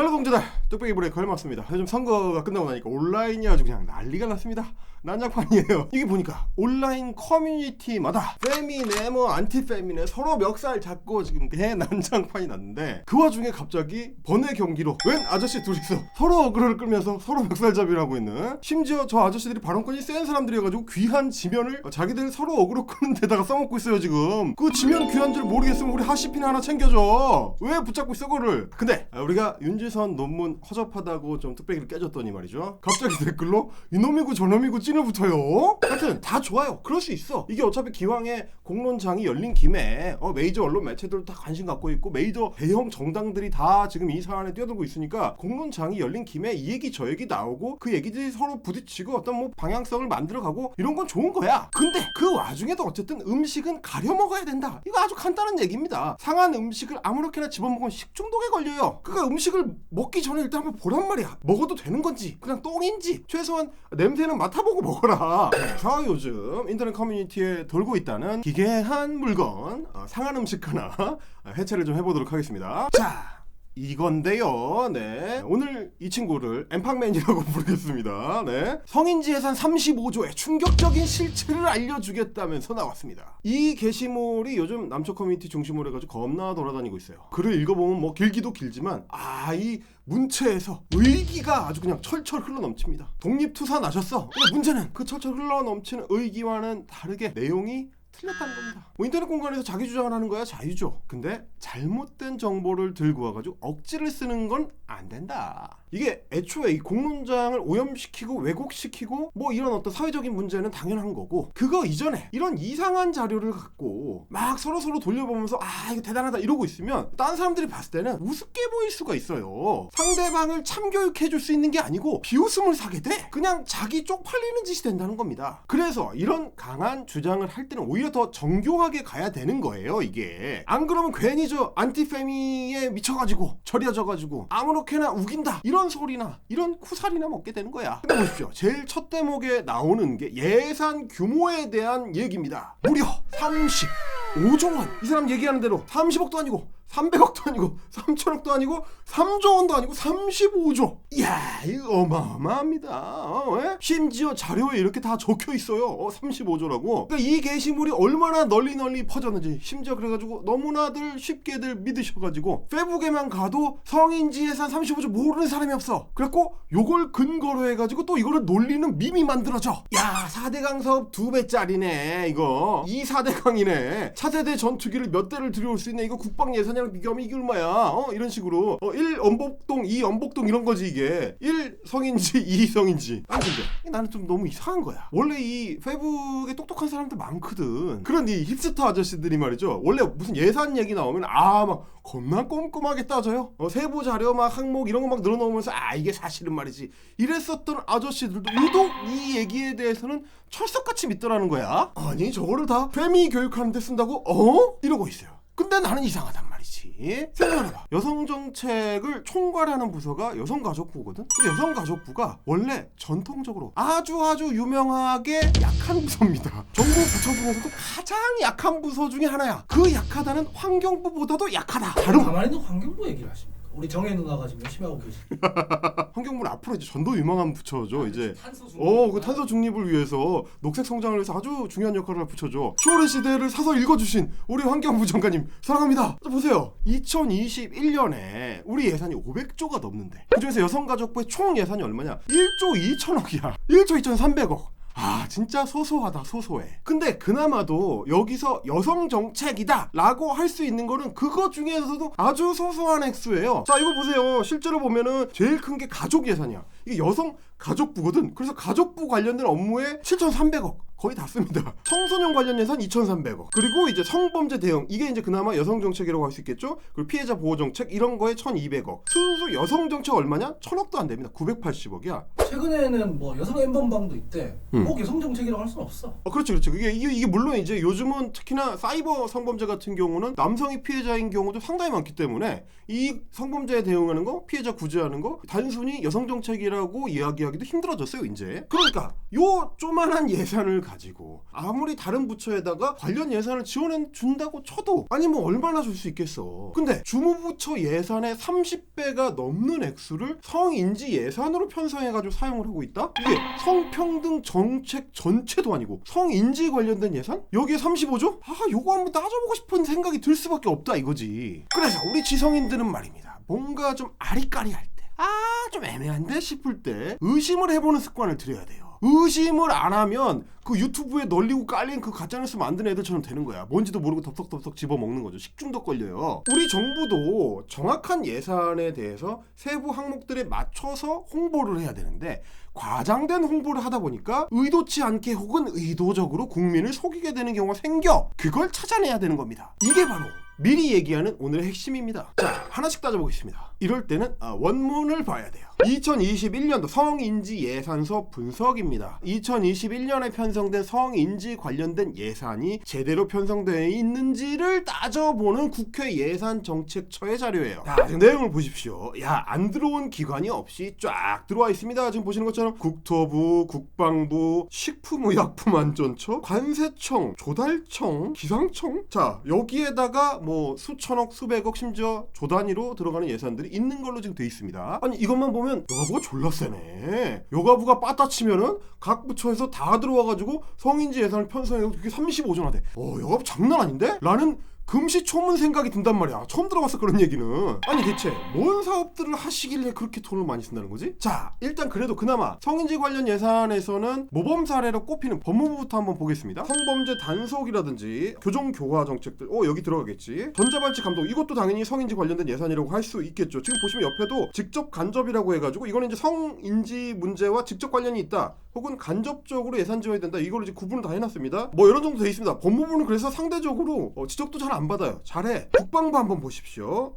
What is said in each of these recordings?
헬로 동지들, 뚝배기 브레이커 헬마스입니다. 요즘 선거가 끝나고 나니까 온라인이 아주 그냥 난리가 났습니다. 난장판이에요. 이게 보니까 온라인 커뮤니티마다 페미네 뭐 안티페미네 서로 멱살 잡고 지금 대난장판이 났는데, 그 와중에 갑자기 번외 경기로 웬 아저씨 둘이서 서로 어그로를 끌면서 서로 멱살잡이를 하고 있는, 심지어 저 아저씨들이 발언권이 센 사람들이어가지고 귀한 지면을 자기들 서로 어그로 끄는 데다가 써먹고 있어요. 지금 그 지면 귀한 줄 모르겠으면 우리 하시피나 하나 챙겨줘. 왜 붙잡고 있어 그거를. 근데 우리가 윤지선 논문 허접하다고 좀 뚝배기를 깨졌더니 말이죠, 갑자기 댓글로 이놈이고 저놈이고 찐을 붙어요. 하여튼 다 좋아요. 그럴 수 있어. 이게 어차피 기왕에 공론장이 열린 김에 메이저 언론 매체들도 다 관심 갖고 있고 메이저 대형 정당들이 다 지금 이 사안에 뛰어들고 있으니까, 공론장이 열린 김에 이 얘기 저 얘기 나오고 그 얘기들이 서로 부딪히고 어떤 뭐 방향성을 만들어가고 이런 건 좋은 거야. 근데 그 와중에도 어쨌든 음식은 가려 먹어야 된다. 이거 아주 간단한 얘기입니다. 상한 음식을 아무렇게나 집어먹으면 식중독에 걸려요. 그러니까 음식을 먹기 전에 일단 한번 보란 말이야. 먹어도 되는 건지 그냥 똥인지 최소한 냄새는 맡아보고 먹어라. 그래서 요즘 인터넷 커뮤니티에 돌고 있다는 기괴한 물건, 상한 음식 하나 해체를 좀 해보도록 하겠습니다. 자, 이건데요. 네, 오늘 이 친구를 엠팡맨이라고 부르겠습니다. 네, 성인지 예산 35조의 충격적인 실체를 알려주겠다면서 나왔습니다. 이 게시물이 요즘 남초 커뮤니티 중심으로 해가지고 겁나 돌아다니고 있어요. 글을 읽어보면 뭐 길기도 길지만 이 문체에서 의기가 아주 그냥 철철 흘러넘칩니다. 독립투사나셨어. 근데 문제는 그 철철 흘러넘치는 의기와는 다르게 내용이 틀렸다는 겁니다. 뭐 인터넷 공간에서 자기 주장을 하는 거야 자유죠. 근데 잘못된 정보를 들고 와가지고 억지를 쓰는 건 안 된다. 이게 애초에 이 공론장을 오염시키고 왜곡시키고 뭐 이런 어떤 사회적인 문제는 당연한 거고, 그거 이전에 이런 이상한 자료를 갖고 막 서로 돌려보면서 이거 대단하다 이러고 있으면 딴 사람들이 봤을 때는 우습게 보일 수가 있어요. 상대방을 참교육해 줄 수 있는 게 아니고 비웃음을 사게 돼. 그냥 자기 쪽팔리는 짓이 된다는 겁니다. 그래서 이런 강한 주장을 할 때는 오히려 더 정교하게 가야 되는 거예요. 이게 안 그러면 괜히 저 안티페미에 미쳐가지고 절여져가지고 아무렇게나 우긴다 이런 소리나 이런 쿠살이나 먹게 되는 거야. 근데 보십시오, 제일 첫 대목에 나오는 게 예산 규모에 대한 얘기입니다. 무려 35조 원. 이 사람 얘기하는 대로 30억도 아니고 300억도 아니고 3천억도 아니고 3조 원도 아니고 35조. 이야, 이거 어마어마합니다. 심지어 자료에 이렇게 다 적혀 있어요. 35조라고. 그러니까 이 게시물이 얼마나 널리 퍼졌는지, 심지어 그래가지고 너무나들 쉽게들 믿으셔가지고 페북에만 가도 성인지 예산 35조 모르는 사람이 없어. 그래갖고 요걸 근거로 해가지고 또 이거를 놀리는 밈이 만들어져. 야, 4대강 사업 2배짜리네 이거. 4대강이네. 차세대 전투기를 몇 대를 들여올 수 있네. 이거 국방 예산이 비교하면 이게 얼마야? 이런 식으로 1 엄복동 2 엄복동 이런 거지 이게. 1 성인지 2 성인지. 아니 근데 나는 좀 너무 이상한 거야. 원래 이 페북에 똑똑한 사람들 많거든. 그런 이 힙스터 아저씨들이 말이죠, 원래 무슨 예산 얘기 나오면 막 겁나 꼼꼼하게 따져요. 세부 자료 막 항목 이런 거 막 늘어놓으면서 이게 사실은 말이지 이랬었던 아저씨들도 유독 이 얘기에 대해서는 철석같이 믿더라는 거야. 아니 저거를 다 페미 교육하는 데 쓴다고? 이러고 있어요. 근데 나는 이상하단 말이지. 생각해봐. 여성정책을 총괄하는 부서가 여성가족부거든. 근데 여성가족부가 원래 전통적으로 아주 유명하게 약한 부서입니다. 정부 부처 중에서도 가장 약한 부서 중에 하나야. 그 약하다는 환경부보다도 약하다. 다른 가만히 있는 환경부 얘기를 하십니까? 우리 정혜 누나가 지금 열심히 하고 계시. 환경부는 앞으로 이제 전도 유망한 부처죠. 이제 탄소 중립. 그 탄소 중립을 위해서, 녹색 성장을 위해서 아주 중요한 역할을 할 부처죠. 추월의 시대를 사서 읽어주신 우리 환경부 장관님 사랑합니다. 보세요. 2021년에 우리 예산이 500조가 넘는데 그중에서 여성가족부의 총 예산이 얼마냐? 1조 2천억이야. 1조 2,300억. 진짜 소소하다, 소소해. 근데 그나마도 여기서 여성정책이다 라고 할 수 있는 거는 그거 중에서도 아주 소소한 액수예요. 자, 이거 보세요. 실제로 보면은 제일 큰 게 가족 예산이야. 이게 여성 가족부거든. 그래서 가족부 관련된 업무에 7,300억 거의 다 씁니다. 청소년 관련 예산 2,300억. 그리고 이제 성범죄 대응, 이게 이제 그나마 여성정책이라고 할 수 있겠죠. 그리고 피해자 보호정책 이런 거에 1,200억. 순수 여성정책 얼마냐? 1,000억도 안 됩니다. 980억이야. 최근에는 뭐 여성 엠번방도 있대. 꼭 여성 정책이라고 할 수는 없어. 그렇죠. 이게 물론 이제 요즘은 특히나 사이버 성범죄 같은 경우는 남성이 피해자인 경우도 상당히 많기 때문에 이 성범죄에 대응하는 거, 피해자 구제하는 거 단순히 여성 정책이 예산이라고 이야기하기도 힘들어졌어요 이제. 그러니까 요 조만한 예산을 가지고 아무리 다른 부처에다가 관련 예산을 지원해 준다고 쳐도 아니 뭐 얼마나 줄 수 있겠어. 근데 주무부처 예산의 30배가 넘는 액수를 성인지 예산으로 편성해가지고 사용을 하고 있다? 이게 성평등 정책 전체도 아니고 성인지 관련된 예산? 여기에 35조? 아 요거 한번 따져보고 싶은 생각이 들 수밖에 없다 이거지. 그래서 우리 지성인들은 말입니다, 뭔가 좀 아리까리할 때, 좀 애매한데 싶을 때 의심을 해보는 습관을 들여야 돼요. 의심을 안 하면 그 유튜브에 널리고 깔린 그 가짜뉴스 만드는 애들처럼 되는 거야. 뭔지도 모르고 덥석덥석 집어먹는 거죠. 식중독 걸려요. 우리 정부도 정확한 예산에 대해서 세부 항목들에 맞춰서 홍보를 해야 되는데 과장된 홍보를 하다 보니까 의도치 않게 혹은 의도적으로 국민을 속이게 되는 경우가 생겨. 그걸 찾아내야 되는 겁니다. 이게 바로 미리 얘기하는 오늘의 핵심입니다. 자, 하나씩 따져보겠습니다. 이럴 때는 원문을 봐야 돼요. 2021년도 성인지 예산서 분석입니다. 2021년에 편성된 성인지 관련된 예산이 제대로 편성되어 있는지를 따져보는 국회 예산정책처의 자료예요. 자, 지금 내용을 보십시오. 야, 안 들어온 기관이 없이 쫙 들어와 있습니다. 지금 보시는 것처럼 국토부, 국방부, 식품의약품안전처, 관세청, 조달청, 기상청. 자, 여기에다가 뭐 수천억, 수백억, 심지어 조 단위로 들어가는 예산들이 있는 걸로 지금 돼 있습니다. 아니 이것만 보면 여가부가 졸라 세네. 여가부가 빠따치면은 각 부처에서 다 들어와가지고 성인지 예산을 편성해서 그게 35조나 돼. 여가부 장난 아닌데? 라는 금시초문 생각이 든단 말이야. 처음 들어봤어 그런 얘기는. 아니 대체 뭔 사업들을 하시길래 그렇게 돈을 많이 쓴다는 거지? 자, 일단 그래도 그나마 성인지 관련 예산에서는 모범 사례로 꼽히는 법무부부터 한번 보겠습니다. 성범죄 단속이라든지 교정 교화 정책들 여기 들어가겠지. 전자발찌 감독, 이것도 당연히 성인지 관련된 예산이라고 할 수 있겠죠. 지금 보시면 옆에도 직접 간접이라고 해가지고 이거는 이제 성인지 문제와 직접 관련이 있다 혹은 간접적으로 예산 지원이 된다, 이걸 이제 구분을 다 해놨습니다. 뭐 이런 정도 돼 있습니다. 법무부는 그래서 상대적으로 지적도 잘 안 받아요. 잘해. 국방부 한번 보십시오.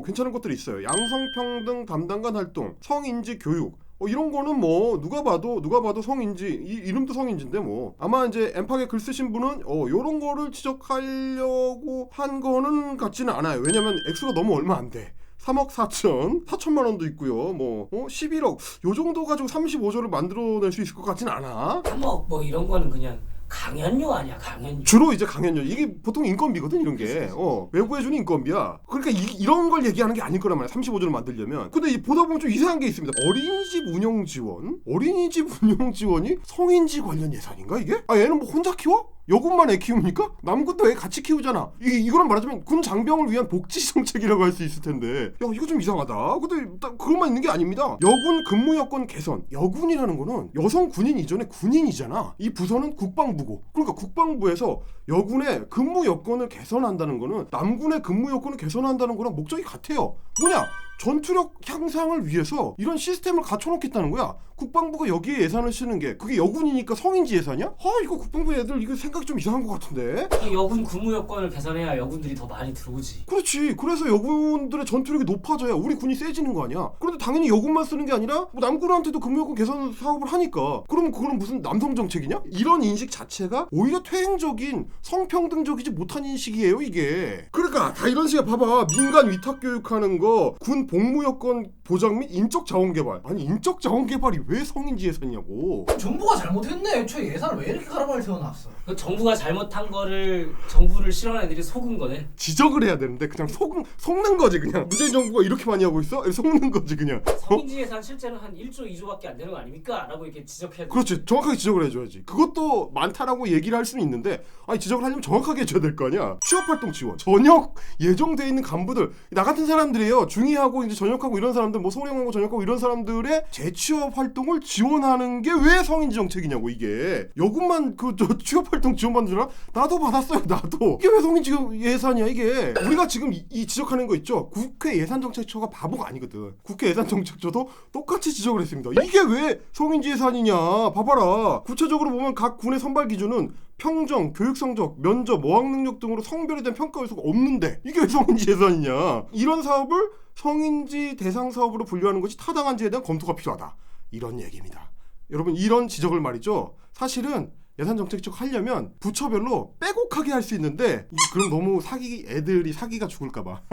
괜찮은 것들이 있어요. 양성평등 담당관 활동, 성인지 교육, 이런 거는 뭐 누가 봐도 성인지, 이름도 성인지인데 뭐 아마 이제 엠팍에 글 쓰신 분은 요런 거를 지적하려고 한 거는 같지는 않아요. 왜냐면 액수가 너무 얼마 안 돼. 3억 4천만 원도 있고요. 11억 요 정도 가지고 35조를 만들어낼 수 있을 것 같진 않아. 3억 뭐 이런 거는 그냥 강연료 아니야, 강연료. 주로 이제 강연료. 이게 보통 인건비거든 이런 게. 외부에 주는 인건비야. 그러니까 이런 걸 얘기하는 게 아닐 거란 말이야. 35조를 만들려면. 근데 보다 보면 좀 이상한 게 있습니다. 어린이집 운영 지원? 어린이집 운영 지원이 성인지 관련 예산인가 이게? 얘는 뭐 혼자 키워? 여군만 애 키웁니까? 남군도 애 같이 키우잖아. 이거는 말하자면 군 장병을 위한 복지 정책이라고 할 수 있을 텐데, 이거 좀 이상하다. 근데 그것만 있는 게 아닙니다. 여군 근무 여건 개선. 여군이라는 거는 여성 군인 이전에 군인이잖아. 이 부서는 국방부고, 그러니까 국방부에서 여군의 근무 여건을 개선한다는 거는 남군의 근무 여건을 개선한다는 거랑 목적이 같아요. 뭐냐? 전투력 향상을 위해서 이런 시스템을 갖춰놓겠다는 거야. 국방부가 여기에 예산을 쓰는 게 그게 여군이니까 성인지 예산이야? 이거 국방부 애들 이거 생각이 좀 이상한 것 같은데? 여군 근무 여건을 개선해야 여군들이 더 많이 들어오지. 그렇지. 그래서 여군들의 전투력이 높아져야 우리 군이 세지는 거 아니야. 그런데 당연히 여군만 쓰는 게 아니라 뭐 남군한테도 근무 여건 개선 사업을 하니까 그럼 그거는 무슨 남성 정책이냐? 이런 인식 자체가 오히려 퇴행적인 성평등적이지 못한 인식이에요 이게. 그러니까 다 이런 식의 봐봐. 민간 위탁 교육하는 거, 군 복무 여건 보장 및 인적 자원 개발. 아니 인적 자원 개발이 왜 성인지 예산이냐고. 정부가 잘못했네. 애초에 예산을 왜 이렇게 가라바를 세워놨어? 정부가 잘못한 거를 정부를 싫어하는 애들이 속은 거네. 지적을 해야 되는데 그냥 속는 거지 그냥. 문재인 정부가 이렇게 많이 하고 있어? 속는 거지 그냥. 성인지 예산 실제는 한 1조 2조밖에 안 되는 거 아닙니까? 라고 이렇게 지적해야 돼. 그렇지. 정확하게 지적을 해줘야지. 그것도 많다라고 얘기를 할 수는 있는데 지적을 하려면 정확하게 해줘야 될 거 아니야. 취업활동 지원. 전역 예정돼 있는 간부들, 나 같은 사람들이에요. 중위하고 이제 전역하고 이런 사람들, 뭐 소령하고 전역하고 이런 사람들의 재취업 활동을 지원하는 게 왜 성인지 정책이냐고. 이게 여군만 취업 활동 지원받는 줄 알아? 나도 받았어요. 나도. 이게 왜 성인지 예산이야 이게. 우리가 지금 이 지적하는 거 있죠. 국회 예산정책처가 바보가 아니거든. 국회 예산정책처도 똑같이 지적을 했습니다. 이게 왜 성인지 예산이냐. 봐봐라. 구체적으로 보면 각 군의 선발 기준은 평정, 교육 성적, 면접, 어학 능력 등으로 성별에 대한 평가 요소가 없는데 이게 왜 성인지 예산이냐. 이런 사업을 성인지 대상 사업으로 분류하는 것이 타당한지에 대한 검토가 필요하다. 이런 얘기입니다. 여러분, 이런 지적을 말이죠. 사실은 예산 정책적 하려면 부처별로 빼곡하게 할 수 있는데 그럼 너무 애들이 사기가 죽을까봐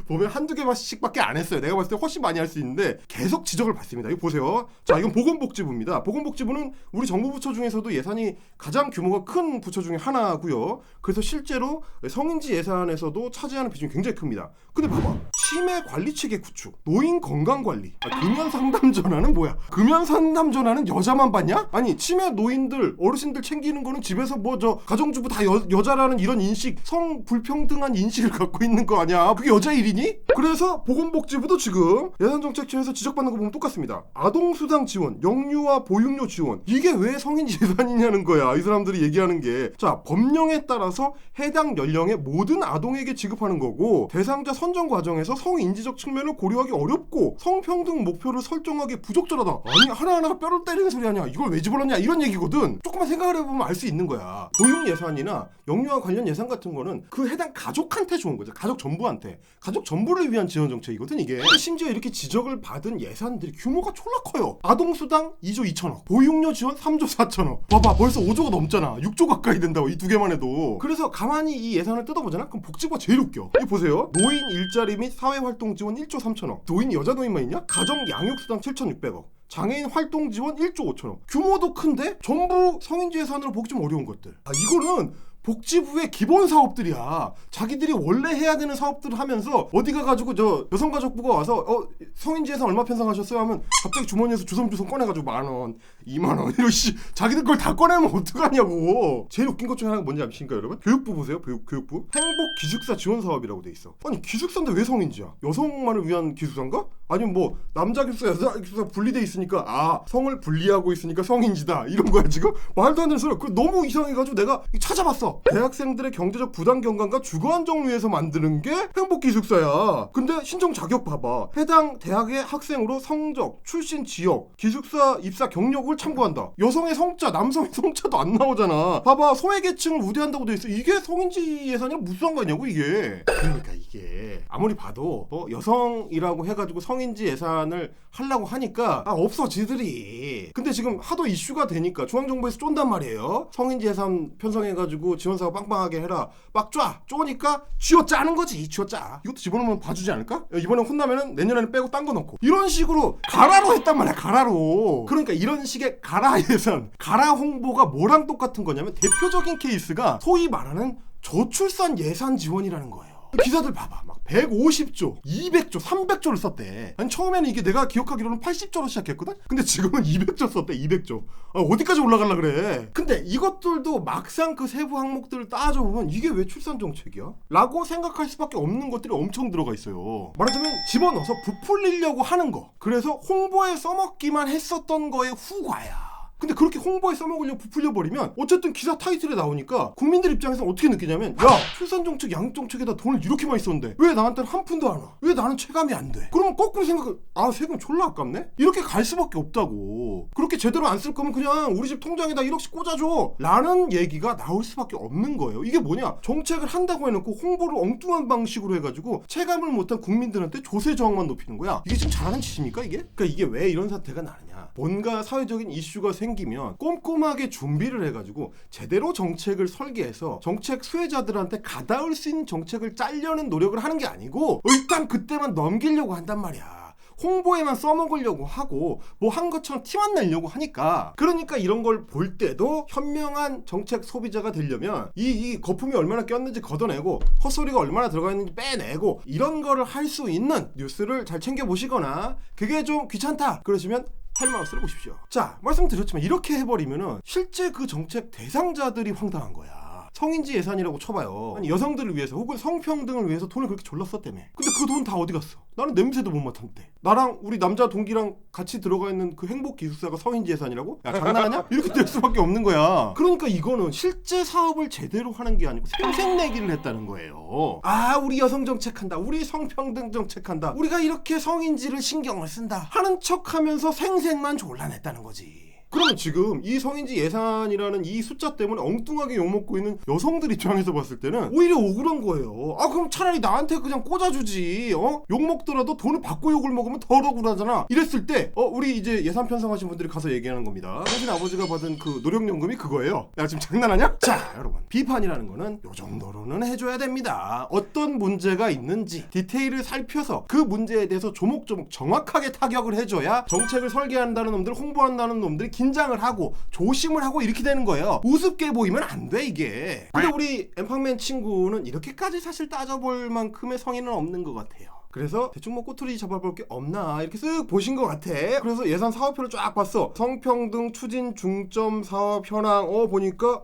보면 한두 개씩밖에 안 했어요. 내가 봤을 때 훨씬 많이 할 수 있는데 계속 지적을 받습니다. 이거 보세요. 자, 이건 보건복지부입니다. 보건복지부는 우리 정부 부처 중에서도 예산이 가장 규모가 큰 부처 중에 하나고요. 그래서 실제로 성인지 예산에서도 차지하는 비중이 굉장히 큽니다. 근데 봐봐, 치매 관리 체계 구축, 노인 건강 관리, 금연 상담 전화는 뭐야? 금연 상담 전화는 여자만 받냐? 아니, 치매 노인들 어르신들 챙기는 거는 집에서 뭐 저 가정주부 다 여자라는 이런 인식, 성 불평등한 인식을 갖고 있는 거 아니야? 그게 여자 일이니? 그래서 보건복지부도 지금 예산정책처에서 지적받는 거 보면 똑같습니다. 아동수당 지원, 영유아 보육료 지원, 이게 왜 성인지 예산이냐는 거야. 이 사람들이 얘기하는 게. 자, 법령에 따라서 해당 연령의 모든 아동에게 지급하는 거고, 대상자 선정 과정에서 성인지적 측면을 고려하기 어렵고 성평등 목표를 설정하기 부적절하다. 아니, 하나하나가 뼈를 때리는 소리 아니야. 이걸 왜 집어넣냐 이런 얘기거든. 조금만 생각을 해보면 알 수 있는 거야. 보육 예산이나 영유아 관련 예산 같은 거는 그 해당 가족한테 좋은 거죠. 가족 전부한테. 가족 전부를 위한 지원 정책이거든 이게. 심지어 이렇게 지적을 받은 예산들이 규모가 졸라 커요. 아동수당 2조 2천억, 보육료 지원 3조 4천억. 봐봐, 벌써 5조가 넘잖아. 6조 가까이 된다고, 이 두 개만 해도. 그래서 가만히 이 예산을 뜯어보잖아. 그럼 복지부가 제일 웃겨. 이거 보세요. 노인 일자리 및 사회활동 지원 1조 3천억. 노인 여자 노인만 있냐? 가정 양육수당 7,600억. 장애인 활동 지원 1조 5천억. 규모도 큰데 전부 성인지 예산으로 보기 좀 어려운 것들. 이거는 복지부의 기본 사업들이야. 자기들이 원래 해야 되는 사업들을 하면서 어디 가가지고 저 여성가족부가 와서 성인지 예산 얼마 편성하셨어요? 하면 갑자기 주머니에서 주섬주섬 꺼내가지고 10,000원, 20,000원 이러시 자기들 걸 다 꺼내면 어떡하냐고. 제일 웃긴 것 중에 하나가 뭔지 아십니까 여러분? 교육부 보세요. 교육부 행복 기숙사 지원 사업이라고 돼 있어. 아니, 기숙사인데 왜 성인지야? 여성만을 위한 기숙사인가? 아니면 뭐 남자 기숙사 여자 기숙사 분리돼 있으니까 성을 분리하고 있으니까 성인지다 이런 거야 지금? 말도 안 되는 소리야. 너무 이상해가지고 내가 찾아봤어. 대학생들의 경제적 부담 경감과 주거 안정을 위해서 만드는 게 행복 기숙사야. 근데 신청 자격 봐봐. 해당 대학의 학생으로 성적, 출신 지역, 기숙사 입사 경력을 참고한다. 여성의 성자, 남성의 성자도 안 나오잖아. 봐봐, 소외계층을 우대한다고 돼 있어. 이게 성인지 예산이랑 무슨 상관이냐고 이게. 그러니까 이게 아무리 봐도 여성이라고 해가지고 성인지 예산을 하려고 하니까 없어 지들이. 근데 지금 하도 이슈가 되니까 중앙정부에서 쫀단 말이에요. 성인지 예산 편성해가지고 지원사고 빵빵하게 해라. 막 쪼니까 쥐어짜는 거지. 쥐어짜. 이것도 집어넣으면 봐주지 않을까? 이번에 혼나면은 내년에는 빼고 딴 거 넣고. 이런 식으로 가라로 했단 말이야. 가라로. 그러니까 이런 식의 가라 예산, 가라 홍보가 뭐랑 똑같은 거냐면 대표적인 케이스가 소위 말하는 저출산 예산 지원이라는 거예요. 기사들 봐봐. 막 150조, 200조, 300조를 썼대. 아니, 처음에는 이게 내가 기억하기로는 80조로 시작했거든? 근데 지금은 200조 썼대, 200조. 어디까지 올라가려 그래? 근데 이것들도 막상 그 세부 항목들을 따져보면 이게 왜 출산 정책이야? 라고 생각할 수밖에 없는 것들이 엄청 들어가 있어요. 말하자면 집어넣어서 부풀리려고 하는 거. 그래서 홍보에 써먹기만 했었던 거의 후과야. 근데 그렇게 홍보에 써먹으려고 부풀려버리면 어쨌든 기사 타이틀에 나오니까 국민들 입장에서 어떻게 느끼냐면, 야, 출산정책, 양육정책에다 돈을 이렇게 많이 썼는데 왜 나한테는 한 푼도 안 와? 왜 나는 체감이 안 돼? 그러면 거꾸로 생각해. 세금 졸라 아깝네? 이렇게 갈 수밖에 없다고. 그렇게 제대로 안 쓸 거면 그냥 우리 집 통장에다 1억씩 꽂아줘 라는 얘기가 나올 수밖에 없는 거예요. 이게 뭐냐? 정책을 한다고 해놓고 홍보를 엉뚱한 방식으로 해가지고 체감을 못한 국민들한테 조세 저항만 높이는 거야. 이게 지금 잘하는 짓입니까 이게? 그러니까 이게 왜 이런 사태가 나느냐? 뭔가 사회적인 이슈가 생기면 꼼꼼하게 준비를 해가지고 제대로 정책을 설계해서 정책 수혜자들한테 가닿을 수 있는 정책을 짜려는 노력을 하는 게 아니고 일단 그때만 넘기려고 한단 말이야. 홍보에만 써먹으려고 하고 뭐 한 것처럼 티만 내려고 하니까. 그러니까 이런 걸 볼 때도 현명한 정책 소비자가 되려면 이 거품이 얼마나 꼈는지 걷어내고 헛소리가 얼마나 들어가 있는지 빼내고 이런 거를 할 수 있는 뉴스를 잘 챙겨보시거나, 그게 좀 귀찮다 그러시면 헬마우스를 보십시오. 자, 말씀드렸지만 이렇게 해버리면은 실제 그 정책 대상자들이 황당한 거야. 성인지 예산이라고 쳐봐요. 아니, 여성들을 위해서 혹은 성평등을 위해서 돈을 그렇게 졸라 썼다며. 근데 그 돈 다 어디 갔어? 나는 냄새도 못 맡았는데. 나랑 우리 남자 동기랑 같이 들어가 있는 그 행복 기숙사가 성인지 예산이라고? 야, 장난하냐? 이렇게 될 수밖에 없는 거야. 그러니까 이거는 실제 사업을 제대로 하는 게 아니고 생색내기를 했다는 거예요. 우리 여성 정책한다, 우리 성평등 정책한다, 우리가 이렇게 성인지를 신경을 쓴다 하는 척하면서 생색만 졸라냈다는 거지. 그러면 지금 이 성인지 예산이라는 이 숫자 때문에 엉뚱하게 욕먹고 있는 여성들 입장에서 봤을 때는 오히려 억울한 거예요. 아 그럼 차라리 나한테 그냥 꽂아주지. 욕먹더라도 돈을 받고 욕을 먹으면 더 억울하잖아. 이랬을 때 우리 이제 예산 편성하신 분들이 가서 얘기하는 겁니다. 당신 아버지가 받은 그 노령연금이 그거예요. 야 지금 장난하냐? 자 여러분, 비판이라는 거는 요 정도로는 해줘야 됩니다. 어떤 문제가 있는지 디테일을 살펴서 그 문제에 대해서 조목조목 정확하게 타격을 해줘야 정책을 설계한다는 놈들, 홍보한다는 놈들이 긴장을 하고 조심을 하고 이렇게 되는 거예요. 우습게 보이면 안 돼 이게. 근데 우리 엠팡맨 친구는 이렇게까지 사실 따져볼 만큼의 성의는 없는 것 같아요. 그래서 대충 뭐 꼬투리 잡아볼 게 없나 이렇게 쓱 보신 것 같아. 그래서 예산 사업표를 쫙 봤어. 성평등 추진 중점 사업 현황 보니까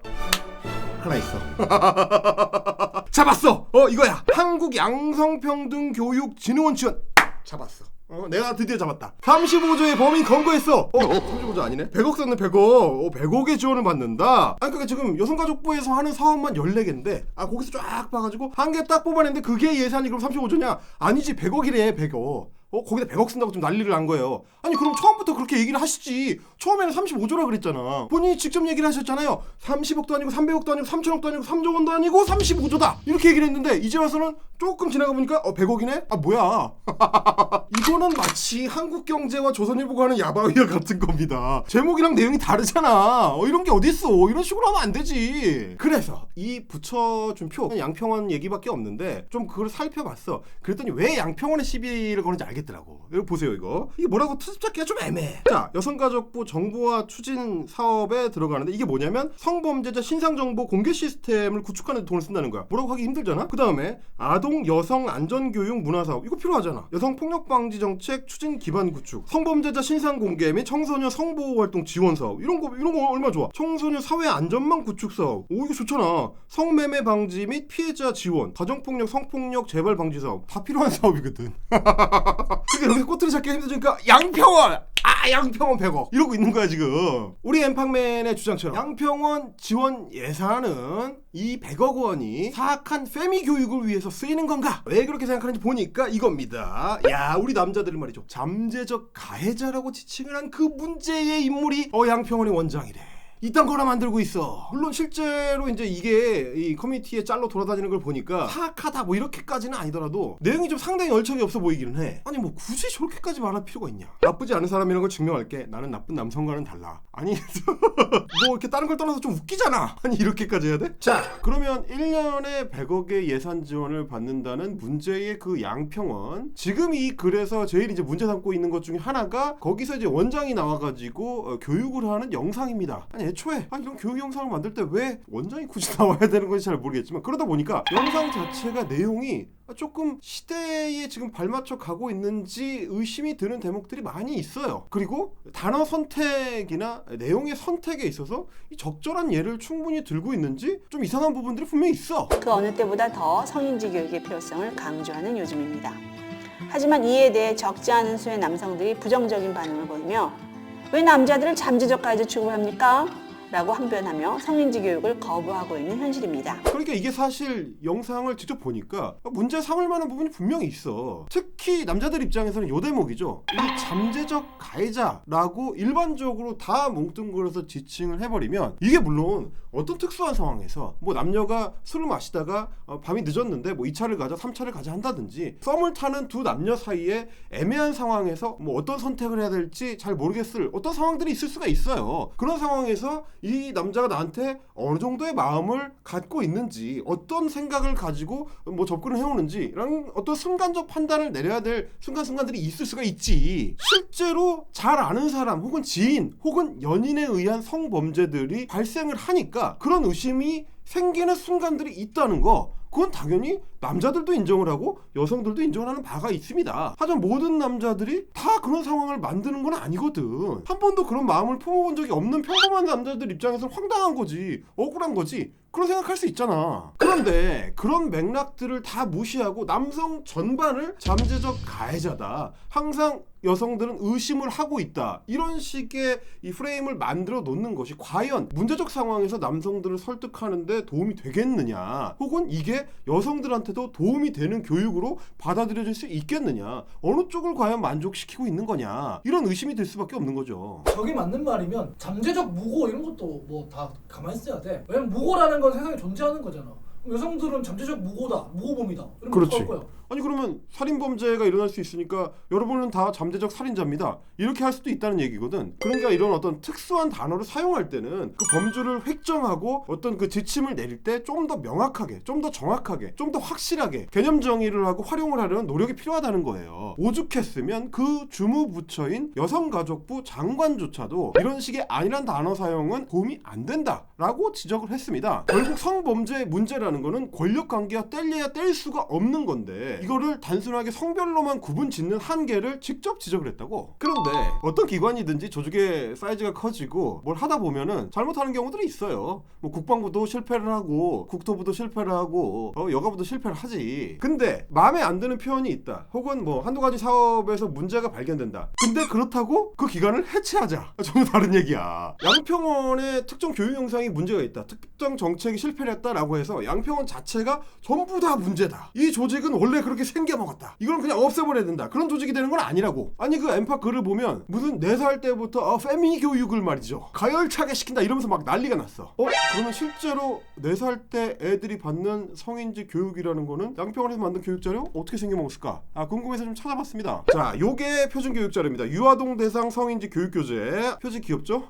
하나 있어. 잡았어. 이거야. 한국 양성평등교육진흥원 지원. 잡았어. 내가 드디어 잡았다. 35조의 범위 검거했어. 35조 아니네. 100억 썼네. 100억. 100억의 지원을 받는다. 그러니까 지금 여성가족부에서 하는 사업만 14개인데 거기서 쫙 봐가지고 한 개 딱 뽑아냈는데 그게 예산이 그럼 35조냐? 아니지. 100억이래. 100억. 거기다 100억 쓴다고 좀 난리를 난 거예요. 아니 그럼 처음부터 그렇게 얘기를 하시지. 처음에는 35조라 그랬잖아. 본인이 직접 얘기를 하셨잖아요. 30억도 아니고 300억도 아니고 3천억도 아니고 3조 원도 아니고 35조다 이렇게 얘기를 했는데 이제 와서는 조금 지나가 보니까 100억이네? 뭐야. 이거는 마치 한국경제와 조선일보가 하는 야바위와 같은 겁니다. 제목이랑 내용이 다르잖아. 이런 게 어딨어. 이런 식으로 하면 안 되지. 그래서 이 붙여준 표 양평원 얘기밖에 없는데 좀 그걸 살펴봤어. 그랬더니 왜 양평원에 시비를 거는지 알겠더라고. 여기 보세요. 이게 뭐라고 트집 잡기가 좀 애매해. 자, 여성가족부 정보화 추진 사업에 들어가는데 이게 뭐냐면 성범죄자 신상정보 공개 시스템을 구축하는 데 돈을 쓴다는 거야. 뭐라고 하기 힘들잖아. 그 다음에 아동 여성 안전교육 문화사업 이거 필요하잖아. 여성폭력방지 정책 추진 기반 구축, 성범죄자 신상 공개 및 청소년 성보호활동 지원 사업 이런 거 얼마나 좋아. 청소년 사회 안전망 구축 사업 이거 좋잖아. 성매매 방지 및 피해자 지원, 가정폭력 성폭력 재발 방지 사업 다 필요한 사업이거든. 그게 이렇게 꼬투리 잡기가 힘들으니까 양평원! 양평원 100억 이러고 있는 거야 지금. 우리 엠팡맨의 주장처럼 양평원 지원 예산은 이 100억 원이 사악한 페미 교육을 위해서 쓰이는 건가? 왜 그렇게 생각하는지 보니까 이겁니다. 야, 우리 남자들은 말이죠, 잠재적 가해자라고 지칭을 한 그 문제의 인물이 양평원의 원장이래. 이딴 거나 만들고 있어. 물론 실제로 이제 이게 이 커뮤니티에 짤로 돌아다니는 걸 보니까 사악하다 뭐 이렇게까지는 아니더라도 내용이 좀 상당히 얼척이 없어 보이기는 해. 아니 뭐 굳이 저렇게까지 말할 필요가 있냐. 나쁘지 않은 사람이라는 걸 증명할게. 나는 나쁜 남성과는 달라. 아니 뭐 이렇게 다른 걸 떠나서 좀 웃기잖아. 아니 이렇게까지 해야 돼? 자, 그러면 1년에 100억의 예산 지원을 받는다는 문제의 그 양평원, 지금 이 글에서 제일 이제 문제 삼고 있는 것 중에 하나가 거기서 이제 원장이 나와가지고 교육을 하는 영상입니다. 아니 애초에 이런 교육 영상을 만들 때 왜 원장이 굳이 나와야 되는 건지 잘 모르겠지만 그러다 보니까 영상 자체가 내용이 조금 시대에 지금 발맞춰 가고 있는지 의심이 드는 대목들이 많이 있어요. 그리고 단어 선택이나 내용의 선택에 있어서 이 적절한 예를 충분히 들고 있는지 좀 이상한 부분들이 분명히 있어. 그 어느 때보다 더 성인지 교육의 필요성을 강조하는 요즘입니다. 하지만 이에 대해 적지 않은 수의 남성들이 부정적인 반응을 보이며 왜 남자들을 잠재적 가해자 취급합니까? 라고 항변하며 성인지 교육을 거부하고 있는 현실입니다. 그러니까 이게 사실 영상을 직접 보니까 문제 삼을 만한 부분이 분명히 있어. 특히 남자들 입장에서는 요 대목이죠. 이 잠재적 가해자라고 일반적으로 다 뭉뚱그려서 지칭을 해버리면 이게 물론 어떤 특수한 상황에서 뭐 남녀가 술을 마시다가 밤이 늦었는데 뭐 2차를 가자 3차를 가자 한다든지 썸을 타는 두 남녀 사이에 애매한 상황에서 뭐 어떤 선택을 해야 될지 잘 모르겠을 어떤 상황들이 있을 수가 있어요. 그런 상황에서 이 남자가 나한테 어느 정도의 마음을 갖고 있는지, 어떤 생각을 가지고 뭐 접근을 해오는지 라는 어떤 순간적 판단을 내려야 될 순간순간들이 있을 수가 있지. 실제로 잘 아는 사람 혹은 지인 혹은 연인에 의한 성범죄들이 발생을 하니까 그런 의심이 생기는 순간들이 있다는 거, 그건 당연히 남자들도 인정을 하고 여성들도 인정을 하는 바가 있습니다. 하지만 모든 남자들이 다 그런 상황을 만드는 건 아니거든. 한 번도 그런 마음을 품어본 적이 없는 평범한 남자들 입장에서는 황당한 거지, 억울한 거지, 그런 생각할 수 있잖아. 그런데 그런 맥락들을 다 무시하고 남성 전반을 잠재적 가해자다, 항상 여성들은 의심을 하고 있다, 이런 식의 이 프레임을 만들어 놓는 것이 과연 문제적 상황에서 남성들을 설득하는 데 도움이 되겠느냐, 혹은 이게 여성들한테 학생들한테도 도움이 되는 교육으로 받아들여질 수 있겠느냐, 어느 쪽을 과연 만족시키고 있는 거냐, 이런 의심이 들 수밖에 없는 거죠. 저게 맞는 말이면 잠재적 무고 이런 것도 뭐 다 가만히 있어야 돼. 왜냐면 무고라는 건 세상에 존재하는 거잖아. 여성들은 잠재적 무고다, 무고범이다 이러면 그렇지. 어떡할 거야? 아니 그러면 살인범죄가 일어날 수 있으니까 여러분은 다 잠재적 살인자입니다, 이렇게 할 수도 있다는 얘기거든. 그러니까 이런 어떤 특수한 단어를 사용할 때는 그 범주를 획정하고 어떤 그 지침을 내릴 때 좀 더 명확하게, 좀 더 정확하게, 좀 더 확실하게 개념 정의를 하고 활용을 하려는 노력이 필요하다는 거예요. 오죽했으면 그 주무부처인 여성가족부 장관조차도 이런 식의 아니란 단어 사용은 도움이 안 된다라고 지적을 했습니다. 결국 성범죄의 문제라는 거는 권력관계와 뗄래야 뗄 수가 없는 건데 이거를 단순하게 성별로만 구분 짓는 한계를 직접 지적을 했다고. 그런데 어떤 기관이든지 조직의 사이즈가 커지고 뭘 하다 보면은 잘못하는 경우들이 있어요. 뭐 국방부도 실패를 하고 국토부도 실패를 하고 여가부도 실패를 하지. 근데 마음에 안 드는 표현이 있다, 혹은 뭐 한두 가지 사업에서 문제가 발견된다. 근데 그렇다고 그 기관을 해체하자, 전혀 다른 얘기야. 양평원의 특정 교육 영상이 문제가 있다, 특정 정책이 실패를 했다라고 해서 양평원 자체가 전부 다 문제다, 이 조직은 원래 그렇게 생겨먹었다, 이걸 그냥 없애버려야 된다, 그런 조직이 되는 건 아니라고. 아니 그 엠파 글을 보면 무슨 4살 때부터 페미 교육을 말이죠 가열차게 시킨다 이러면서 막 난리가 났어. 그러면 실제로 4살 때 애들이 받는 성인지 교육이라는 거는 양평원에서 만든 교육자료 어떻게 생겨먹었을까? 궁금해서 좀 찾아봤습니다. 자, 요게 표준 교육자료입니다. 유아동 대상 성인지 교육교재. 표지 귀엽죠?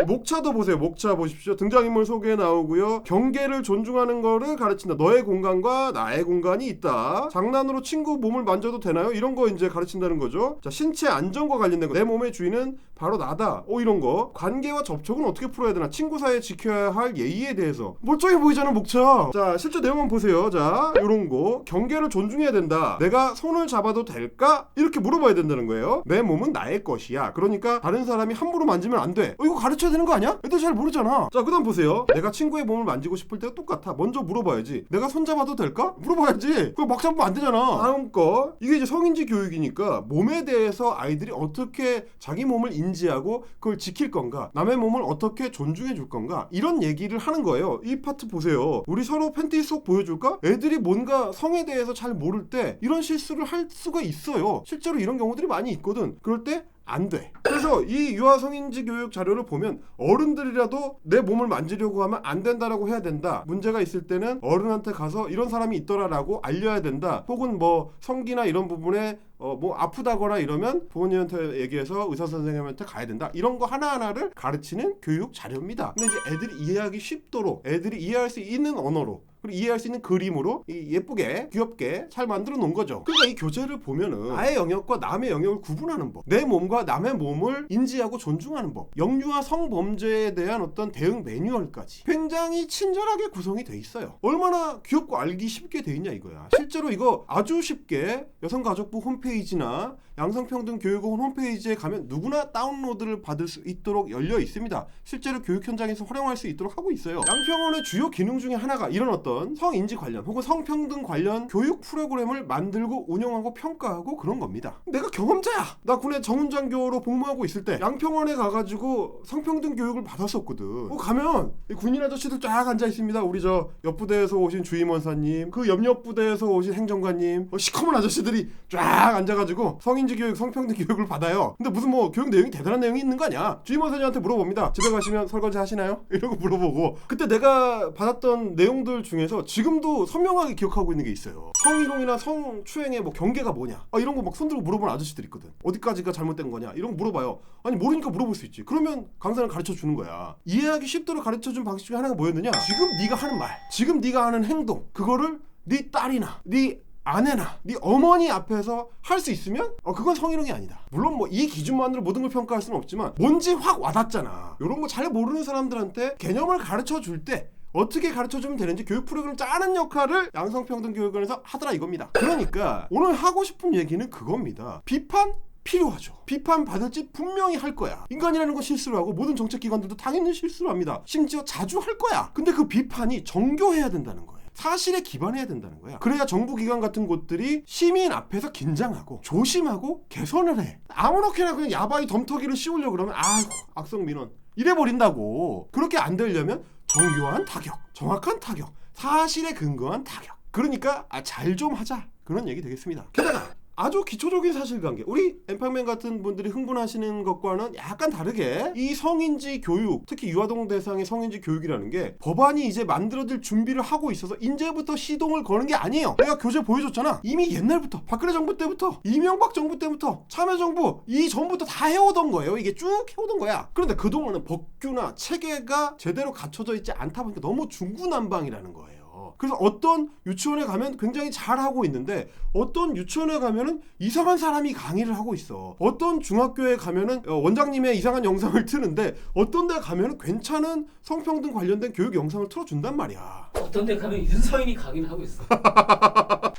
목차도 보세요. 목차 보십시오. 등장인물 소개 나오고요. 경계를 존중하는 거를 가르친다. 너의 공간과 나의 공간이 있다. 장난으로 친구 몸을 만져도 되나요? 이런 거 이제 가르친다는 거죠. 자, 신체 안전과 관련된 거. 내 몸의 주인은 바로 나다. 이런 거. 관계와 접촉은 어떻게 풀어야 되나? 친구 사이에 지켜야 할 예의에 대해서. 멀쩡해 보이잖아, 목차. 자, 실제 내용만 보세요. 자, 요런 거. 경계를 존중해야 된다. 내가 손을 잡아도 될까? 이렇게 물어봐야 된다는 거예요. 내 몸은 나의 것이야. 그러니까 다른 사람이 함부로 만지면 안 돼. 이거 가르쳐야 되는 거 아니야? 애들 잘 모르잖아. 자, 그 다음 보세요. 내가 친구의 몸을 만지고 싶을 때가 똑같아. 먼저 물어봐야지. 내가 손 잡아도 될까? 물어봐야지. 그거 막 잡으면 안 되잖아. 다음 거. 이게 이제 성인지 교육이니까 몸에 대해서 아이들이 어떻게 자기 몸을 인지하고 그걸 지킬 건가, 남의 몸을 어떻게 존중해 줄 건가, 이런 얘기를 하는 거예요. 이 파트 보세요. 우리 서로 팬티 속 보여줄까? 애들이 뭔가 성에 대해서 잘 모를 때 이런 실수를 할 수가 있어요. 실제로 이런 경우들이 많이 있거든. 그럴 때 안 돼. 그래서 이 유아 성인지 교육 자료를 보면 어른들이라도 내 몸을 만지려고 하면 안 된다라고 해야 된다. 문제가 있을 때는 어른한테 가서 이런 사람이 있더라라고 알려야 된다. 혹은 뭐 성기나 이런 부분에 뭐 아프다거나 이러면 부모님한테 얘기해서 의사 선생님한테 가야 된다. 이런 거 하나하나를 가르치는 교육 자료입니다. 근데 이제 애들이 이해하기 쉽도록, 애들이 이해할 수 있는 언어로, 그리고 이해할 수 있는 그림으로 예쁘게 귀엽게 잘 만들어 놓은 거죠. 그러니까 이 교재를 보면은 나의 영역과 남의 영역을 구분하는 법, 내 몸과 남의 몸을 인지하고 존중하는 법, 영유아 성범죄에 대한 어떤 대응 매뉴얼까지 굉장히 친절하게 구성이 돼 있어요. 얼마나 귀엽고 알기 쉽게 돼 있냐 이거야. 실제로 이거 아주 쉽게 여성가족부 홈페이지나 양성평등교육원 홈페이지에 가면 누구나 다운로드를 받을 수 있도록 열려 있습니다. 실제로 교육 현장에서 활용할 수 있도록 하고 있어요. 양평원의 주요 기능 중에 하나가 이런 어떤 성인지 관련 혹은 성평등 관련 교육 프로그램을 만들고 운영하고 평가하고 그런 겁니다. 내가 경험자야. 나 군에 정훈장교로 복무하고 있을 때 양평원에 가가지고 성평등 교육을 받았었거든. 가면 군인 아저씨들 쫙 앉아 있습니다. 우리 저 옆부대에서 오신 주임원사님, 그 옆 부대에서 오신 행정관님, 시커먼 아저씨들이 쫙 앉아가지고 성인지 교육, 성평등 교육을 받아요. 근데 무슨 뭐 교육 내용이 대단한 내용이 있는 거 아니야. 주임원사님한테 물어봅니다. 집에 가시면 설거지 하시나요? 이러고 물어보고, 그때 내가 받았던 내용들 중에서 지금도 선명하게 기억하고 있는 게 있어요. 성희롱이나 성추행의 뭐 경계가 뭐냐, 이런 거 막 손들고 물어보는 아저씨들 있거든. 어디까지가 잘못된 거냐 이런 거 물어봐요. 아니 모르니까 물어볼 수 있지. 그러면 강사는 가르쳐 주는 거야. 이해하기 쉽도록 가르쳐 준 방식 중에 하나가 뭐였느냐, 지금 네가 하는 말, 지금 네가 하는 행동, 그거를 네 딸이나 네 아내나 네 어머니 앞에서 할 수 있으면 그건 성희롱이 아니다. 물론 뭐 이 기준만으로 모든 걸 평가할 수는 없지만 뭔지 확 와닿잖아. 이런 거 잘 모르는 사람들한테 개념을 가르쳐 줄 때 어떻게 가르쳐주면 되는지 교육 프로그램을 짜는 역할을 양성평등교육원에서 하더라 이겁니다. 그러니까 오늘 하고 싶은 얘기는 그겁니다. 비판 필요하죠. 비판 받을지 분명히 할 거야. 인간이라는 건 실수를 하고 모든 정책기관들도 당연히 실수를 합니다. 심지어 자주 할 거야. 근데 그 비판이 정교해야 된다는 거예요. 사실에 기반해야 된다는 거야. 그래야 정부기관 같은 곳들이 시민 앞에서 긴장하고 조심하고 개선을 해. 아무렇게나 그냥 야바이 덤터기를 씌우려고 그러면 아이고 악성민원 이래버린다고. 그렇게 안 되려면 정교한 타격, 정확한 타격, 사실에 근거한 타격, 그러니까 잘 좀 하자 그런 얘기 되겠습니다. 게다가 아주 기초적인 사실관계, 우리 엠팡맨 같은 분들이 흥분하시는 것과는 약간 다르게 이 성인지 교육, 특히 유아동 대상의 성인지 교육이라는 게 법안이 이제 만들어질 준비를 하고 있어서 이제부터 시동을 거는 게 아니에요. 내가 교재 보여줬잖아. 이미 옛날부터 박근혜 정부 때부터 이명박 정부 때부터 참여정부 이 전부터 다 해오던 거예요. 이게 쭉 해오던 거야. 그런데 그동안은 법규나 체계가 제대로 갖춰져 있지 않다 보니까 너무 중구난방이라는 거예요. 그래서 어떤 유치원에 가면 굉장히 잘하고 있는데 어떤 유치원에 가면은 이상한 사람이 강의를 하고 있어. 어떤 중학교에 가면은 원장님의 이상한 영상을 트는데 어떤 데 가면은 괜찮은 성평등 관련된 교육 영상을 틀어준단 말이야. 어떤 데 가면 윤서인이 강의를 하고 있어.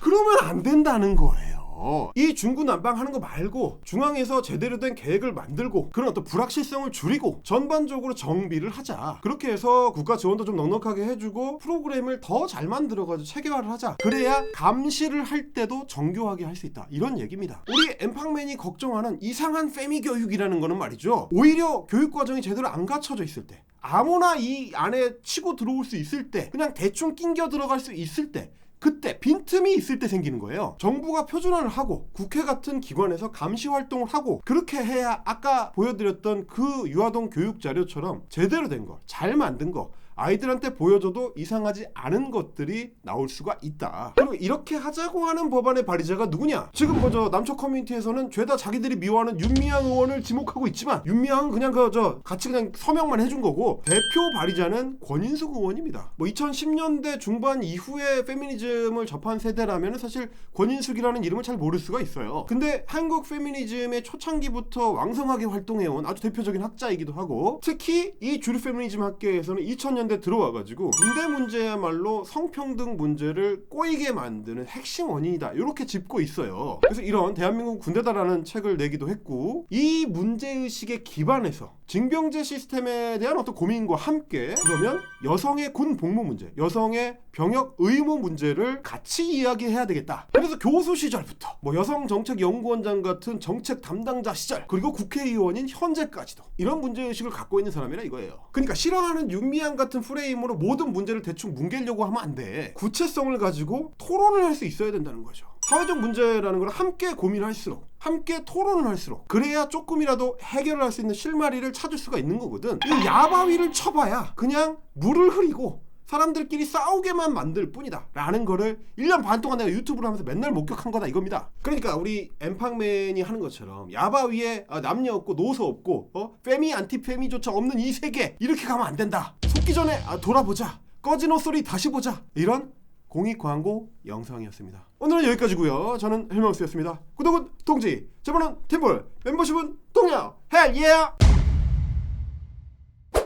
그러면 안 된다는 거예요. 이 중구난방하는 거 말고 중앙에서 제대로 된 계획을 만들고 그런 어떤 불확실성을 줄이고 전반적으로 정비를 하자. 그렇게 해서 국가 지원도 좀 넉넉하게 해주고 프로그램을 더 잘 만들어가지고 체계화를 하자. 그래야 감시를 할 때도 정교하게 할 수 있다. 이런 얘기입니다. 우리 엠팡맨이 걱정하는 이상한 페미 교육이라는 거는 말이죠. 오히려 교육 과정이 제대로 안 갖춰져 있을 때, 아무나 이 안에 치고 들어올 수 있을 때, 그냥 대충 낑겨 들어갈 수 있을 때, 그때 빈틈이 있을 때 생기는 거예요. 정부가 표준화를 하고 국회 같은 기관에서 감시 활동을 하고 그렇게 해야 아까 보여드렸던 그 유아동 교육 자료처럼 제대로 된 거, 잘 만든 거, 아이들한테 보여줘도 이상하지 않은 것들이 나올 수가 있다. 그리고 이렇게 하자고 하는 법안의 발의자가 누구냐? 지금 먼저 남초 커뮤니티에서는 죄다 자기들이 미워하는 윤미향 의원을 지목하고 있지만 윤미향은 그냥 같이 그냥 서명만 해준 거고 대표 발의자는 권인숙 의원입니다. 2010년대 중반 이후에 페미니즘을 접한 세대라면 사실 권인숙이라는 이름을 잘 모를 수가 있어요. 근데 한국 페미니즘의 초창기부터 왕성하게 활동해온 아주 대표적인 학자이기도 하고 특히 이 주류 페미니즘 학계에서는 2000년대 들어와가지고 군대 문제야말로 성평등 문제를 꼬이게 만드는 핵심 원인이다 이렇게 짚고 있어요. 그래서 이런 대한민국 군대다라는 책을 내기도 했고 이 문제의식에 기반해서 징병제 시스템에 대한 어떤 고민과 함께 그러면 여성의 군 복무 문제, 여성의 병역 의무 문제를 같이 이야기해야 되겠다. 그래서 교수 시절부터 여성정책연구원장 같은 정책 담당자 시절 그리고 국회의원인 현재까지도 이런 문제의식을 갖고 있는 사람이라 이거예요. 그러니까 싫어하는 윤미향 같은 프레임으로 모든 문제를 대충 뭉개려고 하면 안 돼. 구체성을 가지고 토론을 할 수 있어야 된다는 거죠. 사회적 문제라는 걸 함께 고민할수록 함께 토론을 할수록 그래야 조금이라도 해결을 할 수 있는 실마리를 찾을 수가 있는 거거든. 이 야바위를 쳐봐야 그냥 물을 흐리고 사람들끼리 싸우게만 만들 뿐이다 라는 거를 1년 반 동안 내가 유튜브를 하면서 맨날 목격한 거다 이겁니다. 그러니까 우리 엠팡맨이 하는 것처럼 야바위에 남녀 없고 노소 없고 페미 안티페미조차 없는 이 세계 이렇게 가면 안 된다. 속기 전에 돌아보자. 꺼진 헛소리 다시 보자. 이런 공익 광고 영상이었습니다. 오늘은 여기까지고요. 저는 헬마우스였습니다. 구독은 동지, 제보는 팀볼, 멤버십은 동료. 헬 예!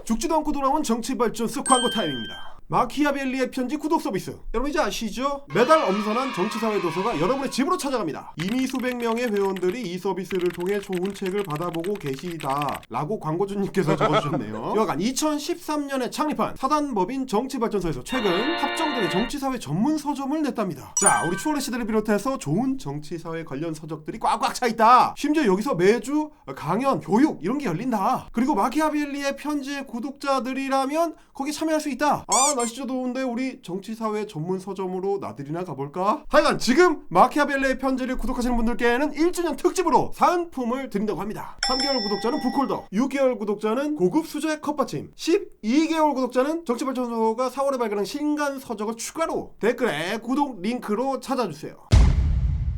죽지도 않고 돌아온 정치발전소 광고 타임입니다. 마키아벨리의 편지 구독 서비스. 여러분 이제 아시죠? 매달 엄선한 정치사회도서가 여러분의 집으로 찾아갑니다. 이미 수백 명의 회원들이 이 서비스를 통해 좋은 책을 받아보고 계시다 라고 광고주님께서 적어주셨네요. 여하간 2013년에 창립한 사단법인 정치발전소에서 최근 합정동에 정치사회 전문 서점을 냈답니다. 자, 우리 추월의 시대를 비롯해서 좋은 정치사회 관련 서적들이 꽉꽉 차있다. 심지어 여기서 매주 강연, 교육 이런 게 열린다. 그리고 마키아벨리의 편지의 구독자들이라면 거기 참여할 수 있다. 날씨도 더운데 우리 정치사회 전문 서점으로 나들이나 가볼까? 하여간 지금 마키아벨리의 편지를 구독하시는 분들께는 1주년 특집으로 사은품을 드린다고 합니다. 3개월 구독자는 북홀더, 6개월 구독자는 고급 수제 컵받침, 12개월 구독자는 정치발전소가 4월에 발간한 신간 서적을 추가로 댓글에 구독 링크로 찾아주세요.